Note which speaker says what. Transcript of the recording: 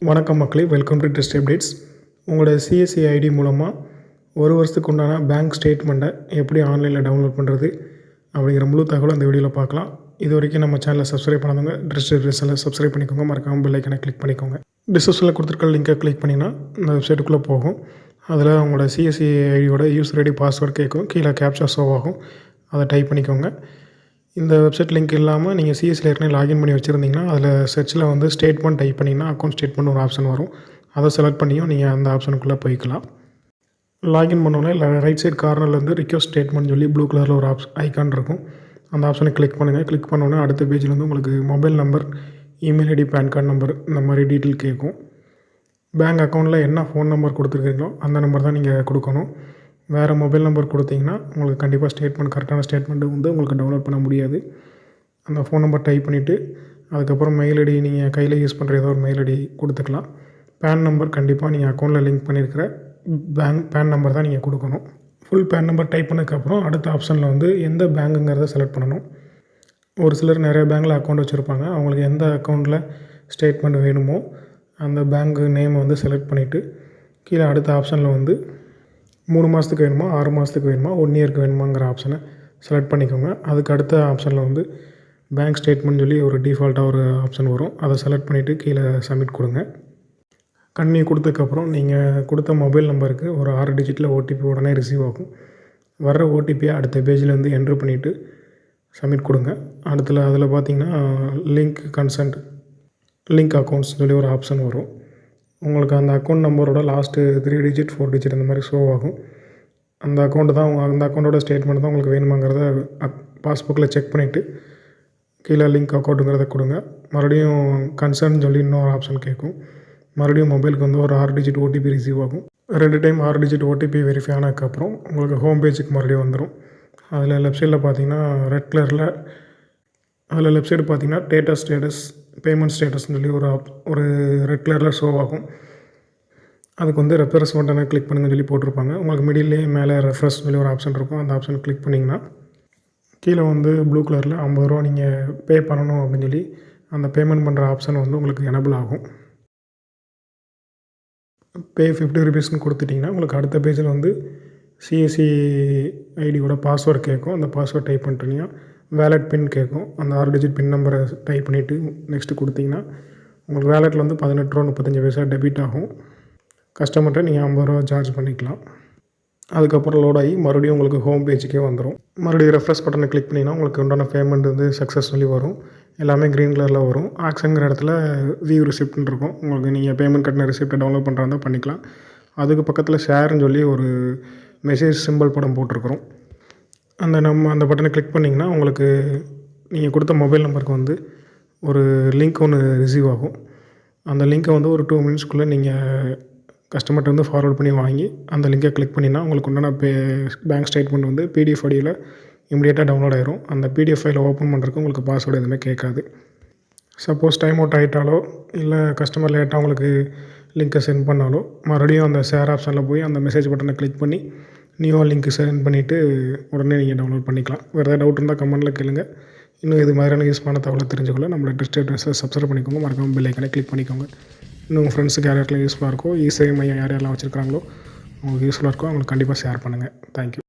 Speaker 1: வணக்கம் மக்களே, welcome to test updates. உங்களோட சிஎஸ்சி ஐடி மூலமாக ஒரு வருஷத்துக்கு உண்டான பேங்க் ஸ்டேட்மெண்ட்டை எப்படி ஆன்லைனில் டவுன்லோட் பண்ணுறது அப்படிங்கிற முழு தகவலை இந்த வீடியோவில் பார்க்கலாம். இது வரைக்கும் நம்ம சேனலை சப்ஸ்கிரைப் பண்ணாதவங்க டெஸ்ட் அப்டேட்ஸில் சப்ஸ்கிரைப் பண்ணிக்கோங்க, மறக்காமல் பெல் ஐக்கனை கிளிக் பண்ணிக்கோங்க. டிஸ்கிரிப்ஷனில் கொடுத்துருக்க லிங்கை கிளிக் பண்ணிங்கன்னா இந்த வெப்சைட்டுக்குள்ளே போகும். அதில் உங்களோட சிஎஸ்சி ஐடியோட யூசர் ஐடி பாஸ்வேர்டு கேட்கும், கீழே கேப்சா ஷோ ஆகும், அதை டைப் பண்ணிக்கோங்க. இந்த வெப்சைட் லிங்க் இல்லாமல் நீங்கள் சிஎஸ்சியில் ஏற்கனவே லாகின் பண்ணி வச்சுருந்தீங்கன்னா அதில் சர்ச்சில் வந்து ஸ்டேட்மெண்ட் டைப் பண்ணிங்கன்னா அக்கௌண்ட் ஸ்டேட்மெண்ட் ஒரு ஆப்ஷன் வரும். அதை செலக்ட் பண்ணியும் நீங்கள் அந்த ஆப்ஷனுக்குள்ளே போய்க்கலாம். லாகின் பண்ணோன்னே ரைட் சைட் கார்னர்லேருந்து ரிக்வெஸ்ட் ஸ்டேட்மெண்ட் சொல்லி ப்ளூ கலரில் ஒரு ஐக்கான் இருக்கும். அந்த ஆப்ஷனை கிளிக் பண்ணுங்கள். கிளிக் பண்ணோன்னே அடுத்த பேஜில் வந்து உங்களுக்கு mobile number, email ID, PAN card number இந்த மாதிரி டீட்டெயில் கேட்கும். பேங்க் அக்கௌண்ட்டில் என்ன ஃபோன் நம்பர் கொடுத்துருக்கீங்களோ அந்த நம்பர் தான் நீங்கள் கொடுக்கணும். வேறு மொபைல் நம்பர் கொடுத்தீங்கன்னா உங்களுக்கு கண்டிப்பாக ஸ்டேட்மெண்ட் கரெக்டான ஸ்டேட்மெண்ட்டு வந்து உங்களுக்கு டவுன்லோட் பண்ண முடியாது. அந்த ஃபோன் நம்பர் டைப் பண்ணிவிட்டு அதுக்கப்புறம் மெயில் ஐடி நீங்கள் கையில் யூஸ் பண்ணுற ஏதோ ஒரு மெயில் ஐடி கொடுத்துக்கலாம். பேன் நம்பர் கண்டிப்பாக நீங்கள் அக்கௌண்ட்டில் லிங்க் பண்ணியிருக்கிற பேன் நம்பர் தான் நீங்கள் கொடுக்கணும். ஃபுல் பேன் நம்பர் டைப் பண்ணதுக்கப்புறம் அடுத்த ஆப்ஷனில் வந்து எந்த பேங்குங்கிறத செலக்ட் பண்ணணும். ஒரு சிலர் நிறைய பேங்கில் அக்கௌண்ட் வச்சுருப்பாங்க. அவங்களுக்கு எந்த அக்கௌண்ட்டில் ஸ்டேட்மெண்ட் வேணுமோ அந்த பேங்க் நேமை வந்து செலக்ட் பண்ணிவிட்டு கீழே அடுத்த ஆப்ஷனில் வந்து 3 மாதத்துக்கு வேணுமா, 6 மாதத்துக்கு வேணுமா, 1 இயருக்கு வேணுமாங்கிற ஆப்ஷனை செலக்ட் பண்ணிக்கோங்க. அதுக்கு அடுத்த ஆப்ஷனில் வந்து பேங்க் ஸ்டேட்மெண்ட் சொல்லி ஒரு டிஃபால்ட்டாக ஒரு ஆப்ஷன் வரும். அதை செலக்ட் பண்ணிவிட்டு கீழே சப்மிட் கொடுங்க. கண்டினியூ கொடுத்ததுக்கப்புறம் நீங்கள் கொடுத்த மொபைல் நம்பருக்கு ஒரு 6 டிஜிட்டில் ஓடிபி உடனே ரிசீவ் ஆகும். வர்ற ஓடிபியை அடுத்த பேஜில் வந்து என்ட்ரு பண்ணிவிட்டு சப்மிட் கொடுங்க. அதில் பார்த்தீங்கன்னா லிங்க் அக்கௌண்ட்ஸ் சொல்லி ஒரு ஆப்ஷன் வரும். உங்களுக்கு அந்த அக்கௌண்ட் நம்பரோட லாஸ்ட்டு 3 டிஜிட் 4 டிஜிட் அந்த மாதிரி ஷோ ஆகும். அந்த அக்கௌண்ட்டோட ஸ்டேட்மெண்ட் தான் உங்களுக்கு வேணுமாங்கிறத பாஸ்புக்கில் செக் பண்ணிவிட்டு கீழே லிங்க் அக்கௌண்ட்டுங்கிறத கொடுங்க. மறுபடியும் கன்சர்ன் சொல்லி இன்னொரு ஆப்ஷன் கேட்கும். மறுபடியும் மொபைலுக்கு வந்து ஒரு 6 டிஜிட் ஓடிபி ரிசீவ் ஆகும். 2 டைம் 6 டிஜிட் ஓடிபி வெரிஃபை ஆனதுக்கப்புறம் உங்களுக்கு ஹோம் பேஜுக்கு மறுபடியும் வந்துடும். அதில் லெஃப்ட் சைடில் பார்த்தீங்கன்னா ரெட் கலரில் அதில் லெஃப்ட் சைடு பார்த்தீங்கன்னா ஸ்டேட்டஸ் பேமெண்ட் ஸ்டேட்டஸ்னு சொல்லி ஒரு ரெட் கலரில் ஷோ ஆகும். அதுக்கு வந்து ரெஃப்ரெஷ் பட்டனை கிளிக் பண்ணுங்கன்னு சொல்லி போட்டிருப்பாங்க. உங்களுக்கு மிடில்லே மேலே ரெஃப்ரெஷ் சொல்லி ஒரு ஆப்ஷன் இருக்கும். அந்த ஆப்ஷனை கிளிக் பண்ணிங்கன்னா கீழே வந்து ப்ளூ கலரில் 50 ரூபா நீங்கள் பே பண்ணணும் அப்படின்னு சொல்லி அந்த பேமெண்ட் பண்ணுற ஆப்ஷன் வந்து உங்களுக்கு எனபிள் ஆகும். பே 50 ருபீஸ்னு கொடுத்துட்டிங்கன்னா உங்களுக்கு அடுத்த பேஜில் வந்து சிஎஸ்சி ஐடியோட பாஸ்வேர்டு கேட்கும். அந்த பாஸ்வேர்டு டைப் பண்ணிட்டீங்கன்னா வேலெட் பின் கேட்கும். அந்த 6 டிஜிட் பின் நம்பரை டைப் பண்ணிவிட்டு நெக்ஸ்ட்டு கொடுத்தீங்கன்னா உங்களுக்கு வேலெட்டில் வந்து 18 ரூபா 35 பைசா டெபிட் ஆகும். கஸ்டமர்கிட்ட நீங்கள் 50 ரூபா சார்ஜ் பண்ணிக்கலாம். அதுக்கப்புறம் லோட் ஆகி மறுபடியும் உங்களுக்கு ஹோம் பேஜுக்கே வந்துடும். மறுபடியும் ரெஃப்ரெஷ் பட்டனை கிளிக் பண்ணிங்கன்னா உங்களுக்கு உண்டான பேமெண்ட் வந்து சக்ஸஸ் சொல்லி வரும். எல்லாமே க்ரீன் கலரில் வரும். ஆக்ஷனுங்கிற இடத்துல வியூ ரிசிப்ட்னு இருக்கும். உங்களுக்கு நீங்கள் பேமெண்ட் கட்டின ரிசிப்ட்டை டவுன்லோட் பண்ணுறாங்க பண்ணிக்கலாம். அதுக்கு பக்கத்தில் ஷேர்னு சொல்லி ஒரு மெசேஜ் சிம்பிள் படம் போட்டிருக்கிறோம். அந்த பட்டனை கிளிக் பண்ணிங்கன்னா உங்களுக்கு நீங்கள் கொடுத்த மொபைல் நம்பருக்கு வந்து ஒரு லிங்க் ஒன்று ரிசீவ் ஆகும். அந்த லிங்க்கை வந்து ஒரு 2 மினிட்ஸ்க்குள்ளே நீங்கள் கஸ்டமர்கிட்ட வந்து ஃபார்வர்ட் பண்ணி வாங்கி அந்த லிங்கை கிளிக் பண்ணிங்கன்னா உங்களுக்கு உண்டான பேங்க் ஸ்டேட்மெண்ட் வந்து பிடிஎஃப் ஃபைலில் இமீடியட்டாக டவுன்லோட் ஆயிரும். அந்த பிடிஎஃப் ஃபைலை ஓப்பன் பண்ணுறதுக்கு உங்களுக்கு பாஸ்வேர்டு எதுவுமே கேட்காது. சப்போஸ் டைம் அவுட் ஆகிட்டாலோ இல்லை கஸ்டமர் லேட்டாக உங்களுக்கு லிங்க்கை சென்ட் பண்ணாலோ மறுபடியும் அந்த ஷேர் ஆப்ஷனில் போய் அந்த மெசேஜ் பட்டனை கிளிக் பண்ணி நியூவாக லிங்க்கு சென்ட் பண்ணிவிட்டு உடனே நீங்கள் டவுன்லோட் பண்ணிக்கலாம். வேறு ஏதாவது டவுட் இருந்தால் கமெண்ட்டில் கேளுங்க. இன்னும் இது மாதிரியான யூஸ்ஃபுல்லான தகவலை தெரிஞ்சுக்கொள்ள நம்மளோட டிஸ்ட்ரிக்ட் சப்ஸ்கிரைப் பண்ணிக்கோங்க, மறக்காமல் பெல் ஐக்கனை கிளிக் பண்ணிக்கோங்க. இன்னும் உங்கள் ஃப்ரெண்ட்ஸுக்கு யாரெல்லாம் யூஸ்ஃபுல்லாக இருக்கோ, இசேவை மையம் யாரெல்லாம் வச்சுருக்காங்களோ அவங்களுக்கு யூஸ்ஃபுல்லாக இருக்கோ அவங்களுக்கு கண்டிப்பாக ஷேர் பண்ணுங்கள். தேங்க்யூ.